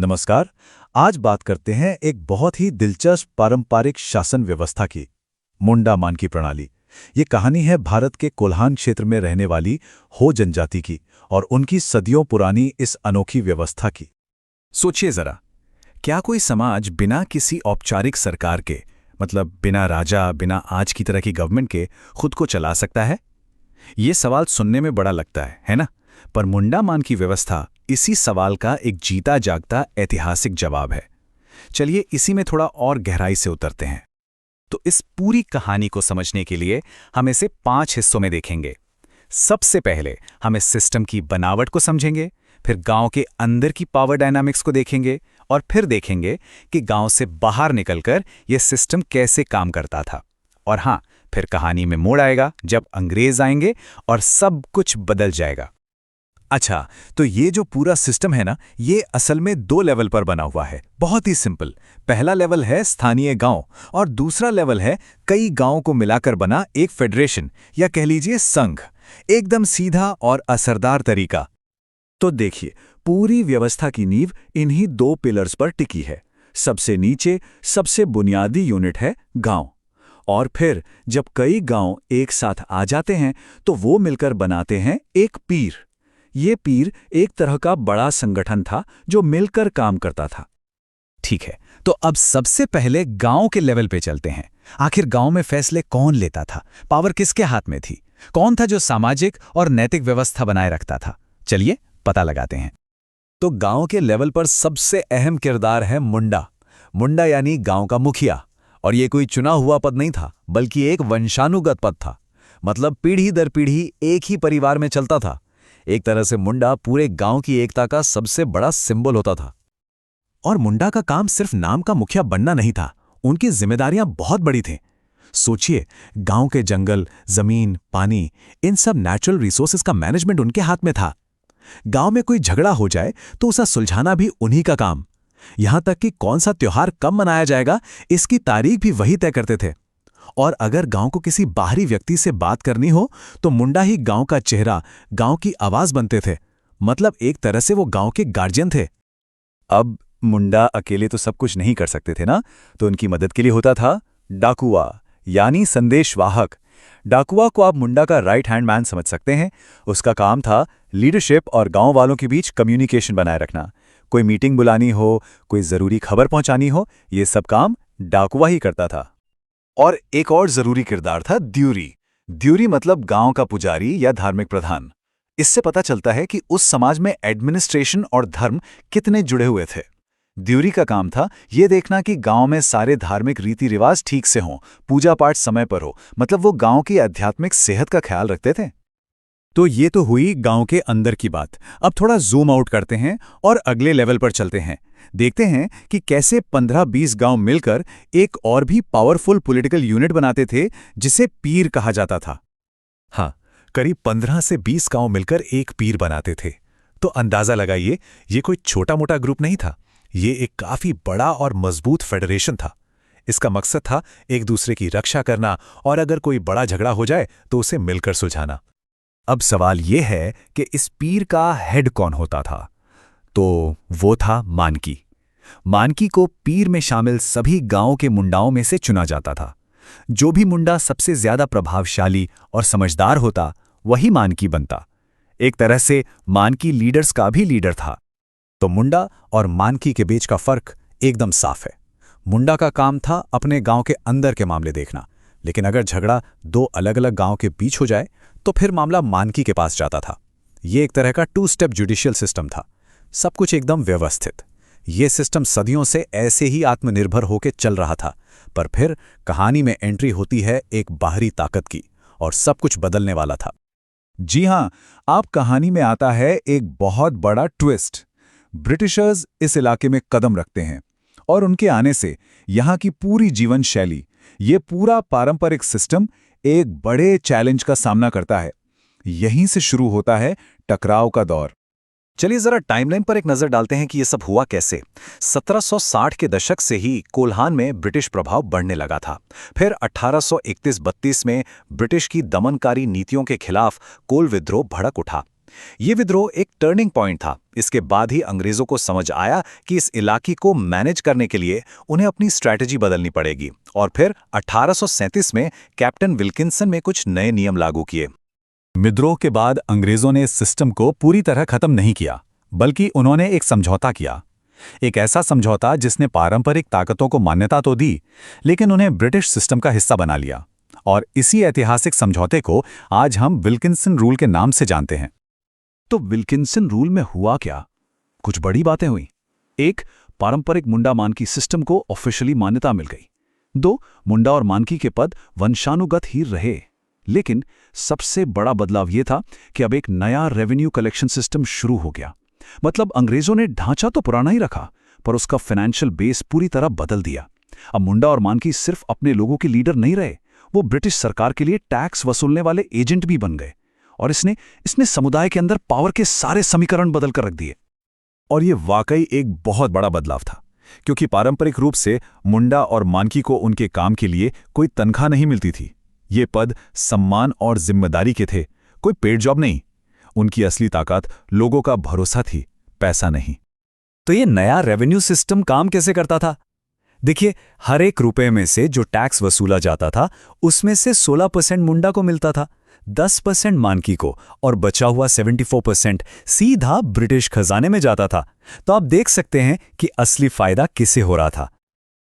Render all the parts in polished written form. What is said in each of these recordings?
नमस्कार। आज बात करते हैं एक बहुत ही दिलचस्प पारंपरिक शासन व्यवस्था की, मुंडा मानकी प्रणाली। ये कहानी है भारत के कोल्हान क्षेत्र में रहने वाली हो जनजाति की और उनकी सदियों पुरानी इस अनोखी व्यवस्था की। सोचिए जरा, क्या कोई समाज बिना किसी औपचारिक सरकार के, मतलब बिना राजा, बिना आज की तरह की गवर्नमेंट के, खुद को चला सकता है? ये सवाल सुनने में बड़ा लगता है ना? पर मुंडा मान की व्यवस्था इसी सवाल का एक जीता जागता ऐतिहासिक जवाब है। चलिए इसी में थोड़ा और गहराई से उतरते हैं। तो इस पूरी कहानी को समझने के लिए हम इसे 5 हिस्सों में देखेंगे। सबसे पहले हम इस सिस्टम की बनावट को समझेंगे, फिर गांव के अंदर की पावर डायनामिक्स को देखेंगे और फिर देखेंगे कि गांव से बाहर निकलकर यह सिस्टम कैसे काम करता था। और हाँ, फिर कहानी में मोड़ आएगा जब अंग्रेज आएंगे और सब कुछ बदल जाएगा। अच्छा, तो ये जो पूरा सिस्टम है ना, ये असल में 2 लेवल पर बना हुआ है। बहुत ही सिंपल। पहला लेवल है स्थानीय गांव और दूसरा लेवल है कई गांवों को मिलाकर बना एक फेडरेशन या कह लीजिए संघ। एकदम सीधा और असरदार तरीका। तो देखिए, पूरी व्यवस्था की नींव इन्हीं 2 पिलर्स पर टिकी है। सबसे नीचे सबसे बुनियादी यूनिट है गांव, और फिर जब कई गांव एक साथ आ जाते हैं तो वो मिलकर बनाते हैं एक पीर। ये पीर एक तरह का बड़ा संगठन था जो मिलकर काम करता था। ठीक है, तो अब सबसे पहले गांव के लेवल पे चलते हैं। आखिर गांव में फैसले कौन लेता था? पावर किसके हाथ में थी? कौन था जो सामाजिक और नैतिक व्यवस्था बनाए रखता था? चलिए पता लगाते हैं। तो गांव के लेवल पर सबसे अहम किरदार है मुंडा। मुंडा यानी गांव का मुखिया। और ये कोई चुना हुआ पद नहीं था, बल्कि एक वंशानुगत पद था। मतलब पीढ़ी दर पीढ़ी एक ही परिवार में चलता था। एक तरह से मुंडा पूरे गांव की एकता का सबसे बड़ा सिंबल होता था। और मुंडा का काम सिर्फ नाम का मुखिया बनना नहीं था, उनकी जिम्मेदारियां बहुत बड़ी थीं। सोचिए, गांव के जंगल, जमीन, पानी, इन सब नेचुरल रिसोर्सेज का मैनेजमेंट उनके हाथ में था। गांव में कोई झगड़ा हो जाए तो उसे सुलझाना भी उन्हीं का काम। यहां तक कि कौन सा त्योहार कब मनाया जाएगा, इसकी तारीख भी वही तय करते थे। और अगर गांव को किसी बाहरी व्यक्ति से बात करनी हो तो मुंडा ही गांव का चेहरा, गांव की आवाज बनते थे। मतलब एक तरह से वो गांव के गार्जियन थे। अब मुंडा अकेले तो सब कुछ नहीं कर सकते थे ना, तो उनकी मदद के लिए होता था डाकुआ, यानी संदेशवाहक। डाकुआ को आप मुंडा का राइट हैंड मैन समझ सकते हैं। उसका काम था लीडरशिप और गांव वालों के बीच कम्युनिकेशन बनाए रखना। कोई मीटिंग बुलानी हो, कोई जरूरी खबर पहुंचानी हो, ये सब काम डाकुआ ही करता था। और एक और जरूरी किरदार था द्यूरी। द्यूरी मतलब गांव का पुजारी या धार्मिक प्रधान। इससे पता चलता है कि उस समाज में एडमिनिस्ट्रेशन और धर्म कितने जुड़े हुए थे। द्यूरी का काम था ये देखना कि गांव में सारे धार्मिक रीति रिवाज ठीक से हों, पूजा पाठ समय पर हो। मतलब वो गांव की आध्यात्मिक सेहत का ख्याल रखते थे। तो ये तो हुई गांव के अंदर की बात। अब थोड़ा जूम आउट करते हैं और अगले लेवल पर चलते हैं। देखते हैं कि कैसे 15-20 गांव मिलकर एक और भी पावरफुल पॉलिटिकल यूनिट बनाते थे, जिसे पीर कहा जाता था। हाँ, करीब 15 से 20 गांव मिलकर एक पीर बनाते थे। तो अंदाजा लगाइए, ये कोई छोटा मोटा ग्रुप नहीं था। ये एक काफी बड़ा और मजबूत फेडरेशन था। इसका मकसद था एक दूसरे की रक्षा करना, और अगर कोई बड़ा झगड़ा हो जाए तो उसे मिलकर सुलझाना। अब सवाल यह है कि इस पीर का हेड कौन होता था? तो वो था मानकी। मानकी को पीर में शामिल सभी गांव के मुंडाओं में से चुना जाता था। जो भी मुंडा सबसे ज्यादा प्रभावशाली और समझदार होता, वही मानकी बनता। एक तरह से मानकी लीडर्स का भी लीडर था। तो मुंडा और मानकी के बीच का फर्क एकदम साफ है। मुंडा का काम था अपने गांव के अंदर के मामले देखना, लेकिन अगर झगड़ा 2 अलग अलग गांव के बीच हो जाए तो फिर मामला मानकी के पास जाता था। ये एक तरह का 2 स्टेप जुडिशियल सिस्टम था। सब कुछ एकदम व्यवस्थित। ये सिस्टम सदियों से ऐसे ही आत्मनिर्भर होकर चल रहा था। पर फिर कहानी में एंट्री होती है एक बाहरी ताकत की, और सब कुछ बदलने वाला था। जी हां, आप कहानी में आता है एक बहुत बड़ा ट्विस्ट। ब्रिटिशर्स इस इलाके में कदम रखते हैं, और उनके आने से यहां की पूरी जीवन शैली, ये पूरा पारंपरिक सिस्टम एक बड़े चैलेंज का सामना करता है। यहीं से शुरू होता है टकराव का दौर। चलिए जरा टाइमलाइन पर एक नजर डालते हैं कि ये सब हुआ कैसे। 1760 के दशक से ही कोल्हान में ब्रिटिश प्रभाव बढ़ने लगा था। फिर 1831-32 में ब्रिटिश की दमनकारी नीतियों के खिलाफ कोल विद्रोह भड़क उठा। ये विद्रोह एक टर्निंग पॉइंट था। इसके बाद ही अंग्रेजों को समझ आया कि इस इलाके को मैनेज करने के लिए उन्हें अपनी स्ट्रैटेजी बदलनी पड़ेगी, और फिर 1837 में कैप्टन विल्किंसन में कुछ नए नियम लागू किए। विद्रोह के बाद अंग्रेजों ने इस सिस्टम को पूरी तरह खत्म नहीं किया, बल्कि उन्होंने एक समझौता किया। एक ऐसा समझौता जिसने पारंपरिक ताकतों को मान्यता तो दी, लेकिन उन्हें ब्रिटिश सिस्टम का हिस्सा बना लिया। और इसी ऐतिहासिक समझौते को आज हम विल्किंसन रूल के नाम से जानते हैं। तो विल्किंसन रूल में हुआ क्या? कुछ बड़ी बातें हुई। एक, पारंपरिक मुंडा मानकी सिस्टम को ऑफिशियली मान्यता मिल गई। 2, मुंडा और मानकी के पद वंशानुगत ही रहे। लेकिन सबसे बड़ा बदलाव यह था कि अब एक नया रेवेन्यू कलेक्शन सिस्टम शुरू हो गया। मतलब अंग्रेजों ने ढांचा तो पुराना ही रखा, पर उसका फाइनेंशियल बेस पूरी तरह बदल दिया। अब मुंडा और मानकी सिर्फ अपने लोगों के लीडर नहीं रहे, वो ब्रिटिश सरकार के लिए टैक्स वसूलने वाले एजेंट भी बन गए। और इसने समुदाय के अंदर पावर के सारे समीकरण बदल कर रख दिए। और ये वाकई एक बहुत बड़ा बदलाव था, क्योंकि पारंपरिक रूप से मुंडा और मानकी को उनके काम के लिए कोई तनख्वाह नहीं मिलती थी। ये पद सम्मान और जिम्मेदारी के थे, कोई पेड जॉब नहीं। उनकी असली ताकत लोगों का भरोसा थी, पैसा नहीं। तो ये नया रेवेन्यू सिस्टम काम कैसे करता था? देखिए, हर एक रुपए में से जो टैक्स वसूला जाता था, उसमें से 16% मुंडा को मिलता था, 10% मानकी को, और बचा हुआ 74% सीधा ब्रिटिश खजाने में जाता था। तो आप देख सकते हैं कि असली फायदा किसे हो रहा था।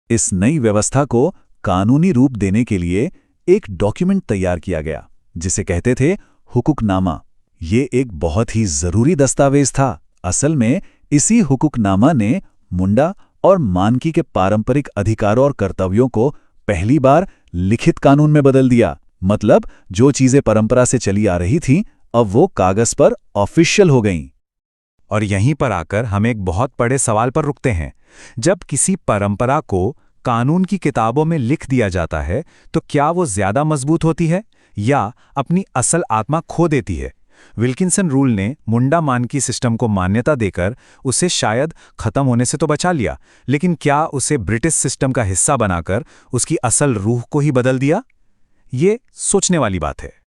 इस नई व्यवस्था को कानूनी रूप देने के लिए एक डॉक्यूमेंट तैयार किया गया, जिसे कहते थे हुकुकनामा। ये एक बहुत ही जरूरी दस्तावेज था। असल में इसी हुकुकनामा ने मुंडा और मानकी के पारंपरिक अधिकारों और कर्तव्यों को पहली बार लिखित कानून में बदल दिया। मतलब जो चीजें परंपरा से चली आ रही थीं, अब वो कागज पर ऑफिशियल हो गईं। और यहीं पर आकर हम एक बहुत बड़े सवाल पर रुकते हैं। जब किसी परंपरा को कानून की किताबों में लिख दिया जाता है, तो क्या वो ज्यादा मजबूत होती है या अपनी असल आत्मा खो देती है? विल्किंसन रूल ने मुंडा मानकी सिस्टम को मान्यता देकर उसे शायद खत्म होने से तो बचा लिया, लेकिन क्या उसे ब्रिटिश सिस्टम का हिस्सा बनाकर उसकी असल रूह को ही बदल दिया? ये सोचने वाली बात है।